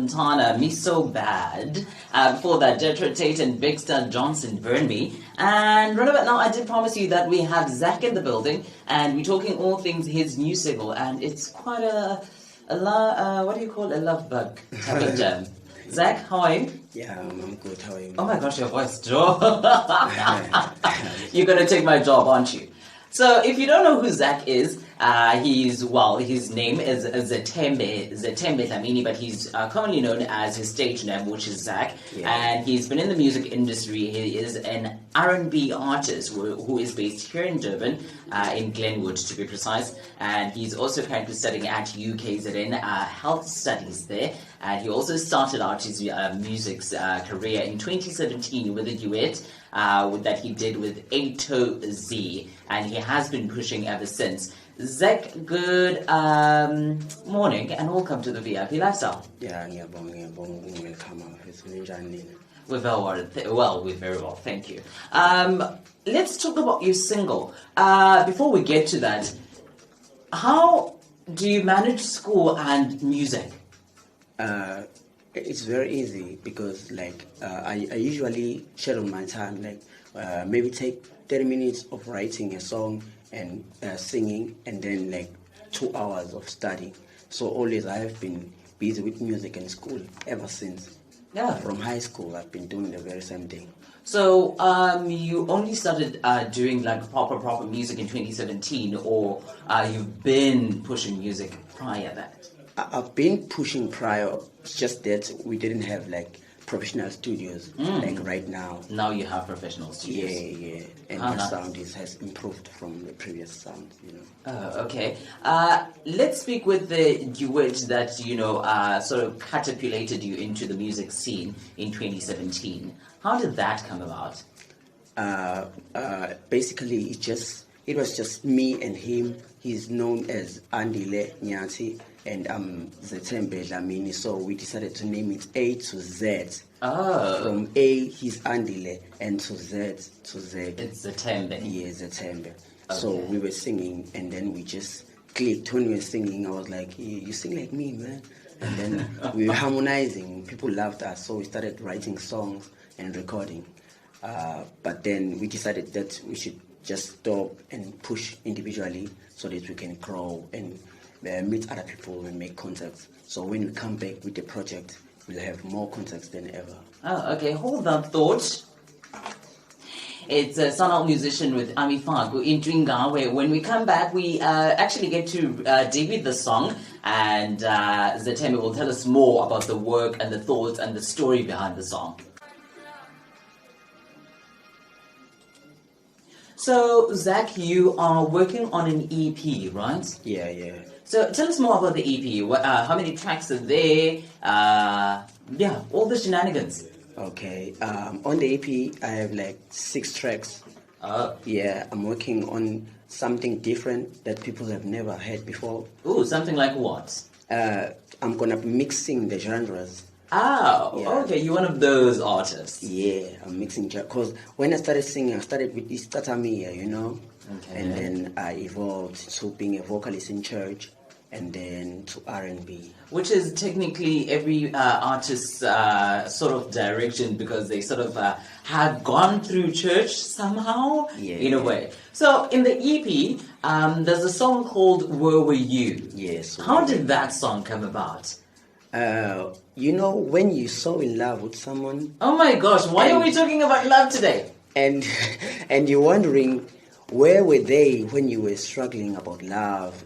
Montana, Me So Bad. Before that, Detra Tate and Big Star Johnson, Burn Me. And right about now, I did promise you that we have Zack in the building, and we're talking all things his new single, and it's quite what do you call a love bug type of jam. Zack, how are you? Yeah, I'm good. How are you? Oh my gosh, your voice, Joe. You're gonna take my job, aren't you? So, if you don't know who Zack is, his name is Zatembe Dlamini, but he's commonly known as his stage name, which is Zack. Yeah. And he's been in the music industry. He is an R&B artist who is based here in Durban, in Glenwood to be precise. And he's also currently studying at UKZN Health Studies there. And he also started out his music career in 2017 with a duet that he did with Ato Z, and he has been pushing ever since. Zack, good morning and welcome to the VIP Lifestyle. Yeah, welcome. We're very well, thank you. Let's talk about your single. Before we get to that, how do you manage school and music? It's very easy because I usually schedule my time, maybe take 30 minutes of writing a song and singing, and then 2 hours of studying. So always I have been busy with music and school ever since. Yeah. From high school I've been doing the very same thing. So you only started doing proper music in 2017, or you've been pushing music prior that? I've been pushing prior. It's just that we didn't have professional studios right now. Now you have professional studios. Yeah. And the sound has improved from the previous sound, Okay. Let's speak with the duet that, sort of catapulted you into the music scene in 2017. How did that come about? Basically, it was just me and him. He's known as Andile Nyati, and I'm Zatembe Dlamini, so we decided to name it A to Z. Oh. From A, he's Andile, and to Z, to Z. It's Zatembe. Yeah, Zatembe. Okay. So Okay. we were singing, and then we just clicked. When we were singing, I was like, hey, you sing like me, man. And then we were harmonizing. People loved us, so we started writing songs and recording. But then we decided that we should just stop and push individually so that we can grow and meet other people and make contacts. So when we come back with the project, we'll have more contacts than ever. Oh, okay. Hold that thought. It's a Sanal musician with Ami Faku in Dringa, where when we come back, we actually get to dig with the song, and Zatembe will tell us more about the work and the thoughts and the story behind the song. So, Zack, you are working on an EP, right? Yeah. So, tell us more about the EP. How many tracks are there? All the shenanigans. Okay. On the EP, I have 6 tracks. Yeah, I'm working on something different that people have never heard before. Ooh, something like what? I'm gonna be mixing the genres. Oh, Yeah. okay, you're one of those artists. Yeah, I'm mixing because when I started singing, I started with this Tatamia, Okay. and then I evolved to being a vocalist in church, and then to R&B. Which is technically every artist's sort of direction, because they sort of have gone through church somehow, in a way. So in the EP, there's a song called Where Were You? Yes. How did that song come about? When you're so in love with someone, Oh my gosh, why are we talking about love today? and you're wondering where were they when you were struggling about love,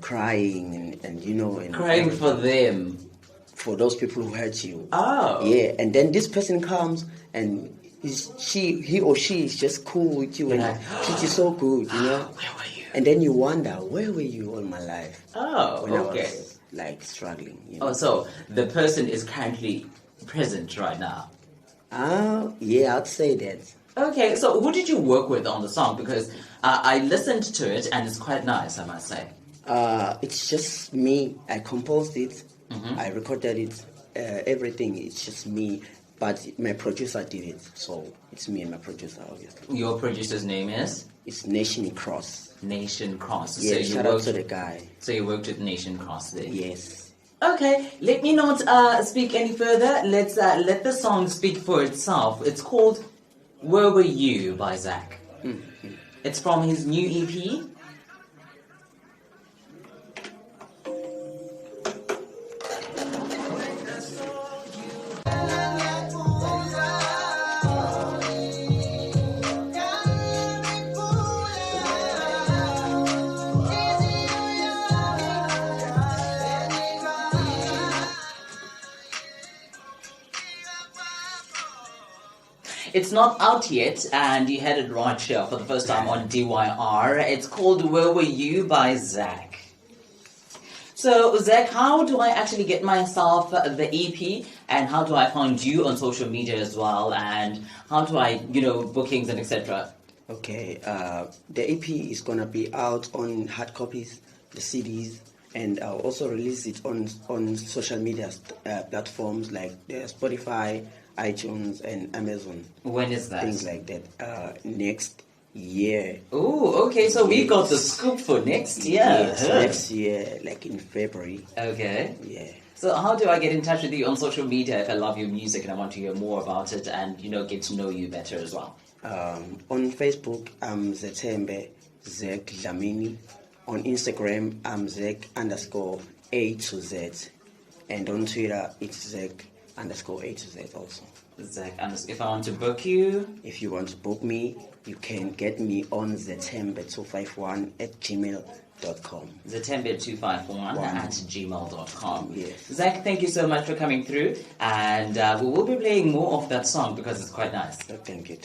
crying and Crying for them. for those people who hurt you. Oh. Yeah, and then this person comes and he or she is just cool with you and treats you so good, Where were you? And then you wonder, where were you all my life? Oh, when okay. I was struggling. Oh, so the person is currently present right now. Yeah, I'd say that. Okay, so who did you work with on the song? Because I listened to it and it's quite nice, I must say. It's just me. I composed it. I recorded it. Everything. It's just me. But my producer did it. So it's me and my producer, obviously. Your producer's name is? It's Nation Cross. Nation Cross. Yeah, so shout out to the guy. So you worked with Nation Cross there? Yes. Okay, let me not speak any further. Let's let the song speak for itself. It's called "Where Were You" by Zack. It's from his new EP. It's not out yet, and you had it right here for the first time on DYR. It's called "Where Were You" by Zack. So, Zack, how do I actually get myself the EP, and how do I find you on social media as well, and how do I, bookings and etc.? Okay, the EP is gonna be out on hard copies, the CDs, and I'll also release it on social media platforms like Spotify, iTunes, and Amazon. When is that? Things like that. Next year. Oh, okay. So we got the scoop for next year. Yes, next year, like in February. Okay. Yeah. So how do I get in touch with you on social media if I love your music and I want to hear more about it and get to know you better as well? On Facebook, I'm Zetembe Zack Dlamini. On Instagram, I'm Zack_A to Z. And on Twitter, it's Zack_A to Z also. Zack, if I want to book you? If you want to book me, you can get me on zetembe251@gmail.com. Zetembe251@gmail.com. Yes. Zack, thank you so much for coming through. And we will be playing more of that song because it's quite nice. Thank you.